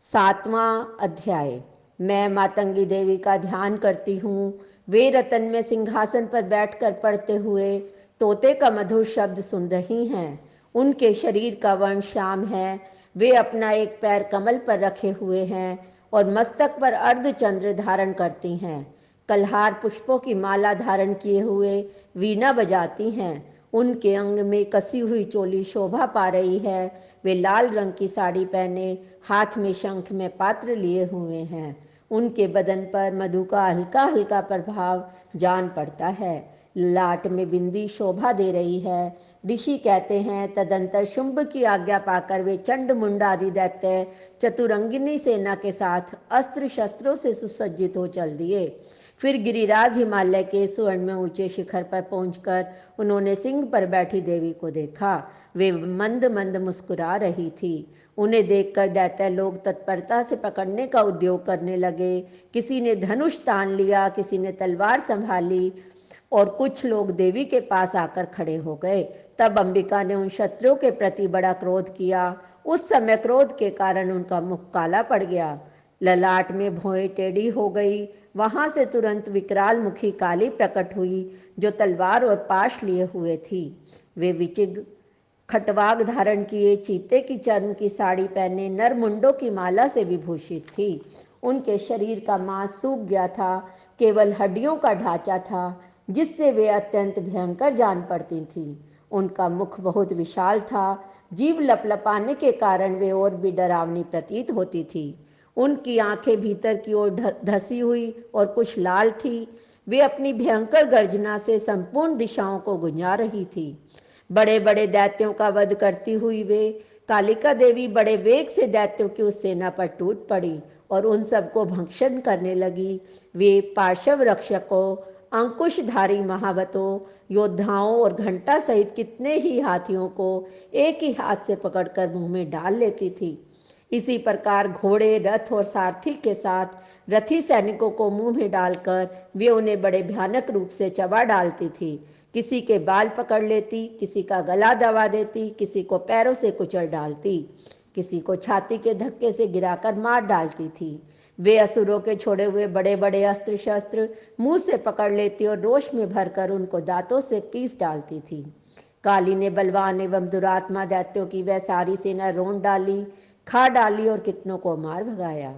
सातवां अध्याय। मैं मातंगी देवी का ध्यान करती हूँ। वे रतन में सिंहासन पर बैठकर पढ़ते हुए तोते का मधुर शब्द सुन रही हैं। उनके शरीर का वर्ण श्याम है। वे अपना एक पैर कमल पर रखे हुए हैं और मस्तक पर अर्धचंद्र धारण करती हैं। कल्हार पुष्पों की माला धारण किए हुए वीणा बजाती हैं। उनके अंग में कसी हुई चोली शोभा पा रही है। वे लाल रंग की साड़ी पहने हाथ में शंख में पात्र लिए हुए हैं। उनके बदन पर मधु का हल्का हल्का प्रभाव जान पड़ता है। लाट में बिंदी शोभा दे रही है। ऋषि कहते हैं, तदंतर शुंभ की आज्ञा पाकर वे चंड मुंड आदि दैत्य चतुरंगिनी सेना के साथ अस्त्र शस्त्रों से सुसज्जित हो चल दिए। फिर गिरिराज हिमालय के स्वर्ण में ऊंचे शिखर पर पहुंचकर उन्होंने सिंह पर बैठी देवी को देखा। वे मंद मंद मुस्कुरा रही थी। उन्हें देखकर दैत्य लोग तत्परता से पकड़ने का उद्योग करने लगे। किसी ने धनुष तान लिया, किसी ने तलवार संभाली और कुछ लोग देवी के पास आकर खड़े हो गए। तब अंबिका ने उन शत्रुओं के प्रति बड़ा क्रोध किया। उस समय क्रोध के कारण उनका मुख काला पड़ गया, ललाट में भौहें टेढ़ी हो गई। वहां से तुरंत विकराल मुखी काली प्रकट हुई, जो तलवार और पाश लिए हुए थी। वे विचिग खटवाग धारण किए, चीते की चर्म की साड़ी पहने, नर मुंडों की माला से विभूषित थी। उनके शरीर का मांस सूख गया था, केवल हड्डियों का ढांचा था, जिससे वे अत्यंत भयंकर जान पड़ती थीं। उनका मुख बहुत विशाल था। जीभ लपलपाने के कारण वे और भी डरावनी प्रतीत होती थी। उनकी आंखें भीतर की ओर धसी हुई और कुछ लाल थी। वे अपनी भयंकर गर्जना से संपूर्ण दिशाओं को गुंजा रही थी। बड़े बड़े दैत्यों का वध करती हुई वे कालिका देवी बड़े वेग से दैत्यों की उस सेना पर टूट पड़ी और उन सबको भक्षण करने लगी। वे पार्श्व रक्षकों, अंकुशधारी महावतों, योद्धाओं और घंटा सहित कितने ही हाथियों को एक ही हाथ से पकड़कर मुंह में डाल लेती थी। इसी प्रकार घोड़े, रथ और सारथी के साथ रथी सैनिकों को मुंह में डालकर वे उन्हें बड़े भयानक रूप से चबा डालती थी। किसी के बाल पकड़ लेती, किसी का गला दबा देती, किसी को पैरों से कुचल डालती, किसी को छाती के धक्के से गिराकर मार डालती थी। वे असुरों के छोड़े हुए बड़े बड़े अस्त्र शस्त्र मुंह से पकड़ लेती और रोष में भरकर उनको दांतों से पीस डालती थी। काली ने बलवान एवं दुरात्मा दैत्यों की वह सारी सेना रोंद डाली, खा डाली और कितनों को मार भगाया।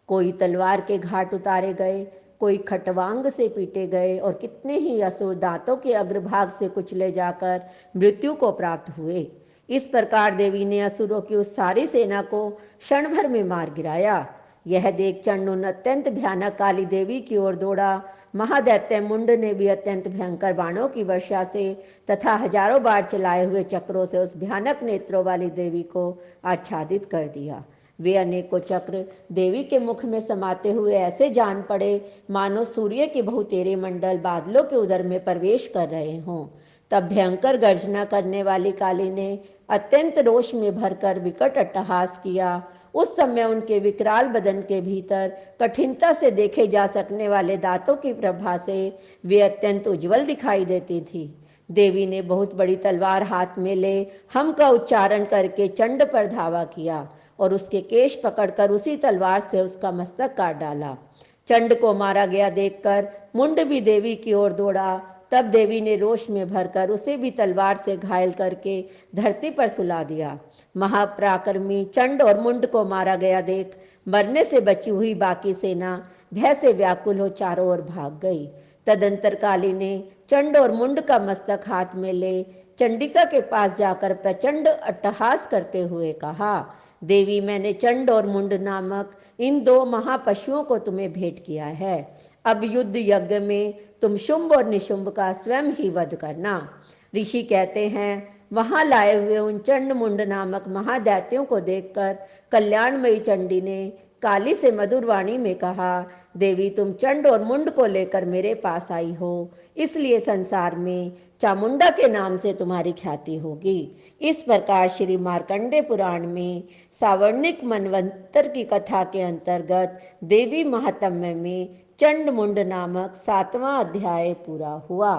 कोई तलवार के घाट उतारे गए, कोई खटवांग से पीटे गए और कितने ही असुर दांतों के अग्रभाग से कुचले जाकर मृत्यु को प्राप्त हुए। इस प्रकार देवी ने असुरों की उस सारी सेना को क्षण भर में मार गिराया। यह देख चंडून अत्यंत भयानक काली देवी की ओर दौड़ा। महादैत्य मुंड ने भी अत्यंत भयंकर बाणों की वर्षा से तथा हजारों बार चलाए हुए चक्रों से उस भयानक नेत्रों वाली देवी को आच्छादित कर दिया। वे अनेकों चक्र देवी के मुख में समाते हुए ऐसे जान पड़े मानो सूर्य के बहुतेरे मंडल बादलों के उदर में प्रवेश कर रहे हों। तब भयंकर गर्जना करने वाली काली ने अत्यंत रोष में भरकर विकट अट्टहास किया। उस समय उनके विकराल बदन के भीतर कठिनता से देखे जा सकने वाले दांतों की प्रभा से वे अत्यंत उज्जवल दिखाई देती थी। देवी ने बहुत बड़ी तलवार हाथ में ले हम का उच्चारण करके चंड पर धावा किया और उसके केश पकड़कर उसी तलवार से उसका मस्तक काट डाला। चंड को मारा गया देखकर मुंड भी देवी की ओर दौड़ा। तब देवी ने रोष में भरकर उसे भी तलवार से घायल करके धरती पर सुला दिया। महापराक्रमी चंड और मुंड को मारा गया देख मरने से बची हुई बाकी सेना भय से व्याकुल हो चारों ओर भाग गई। तदंतर काली ने चंड और मुंड का मस्तक हाथ में ले चंडिका के पास जाकर प्रचंड अट्टहास करते हुए कहा, देवी, मैंने चंड और मुंड नामक इन दो महापशुओं को तुम्हें भेंट किया है। अब युद्ध यज्ञ में तुम शुंभ और निशुंभ का स्वयं ही वध करना। ऋषि कहते हैं, वहां लाए हुए उन चंड मुंड नामक महादैत्यों को देखकर कल्याणमयी चंडी ने काली से मधुर वाणी में कहा, देवी, तुम चंड और मुंड को लेकर मेरे पास आई हो, इसलिए संसार में चामुंडा के नाम से तुम्हारी ख्याति होगी। इस प्रकार श्री मार्कंडे पुराण में सावर्णिक मनवंतर की कथा के अंतर्गत देवी महात्म्य में चंड मुंड नामक 7वां अध्याय पूरा हुआ।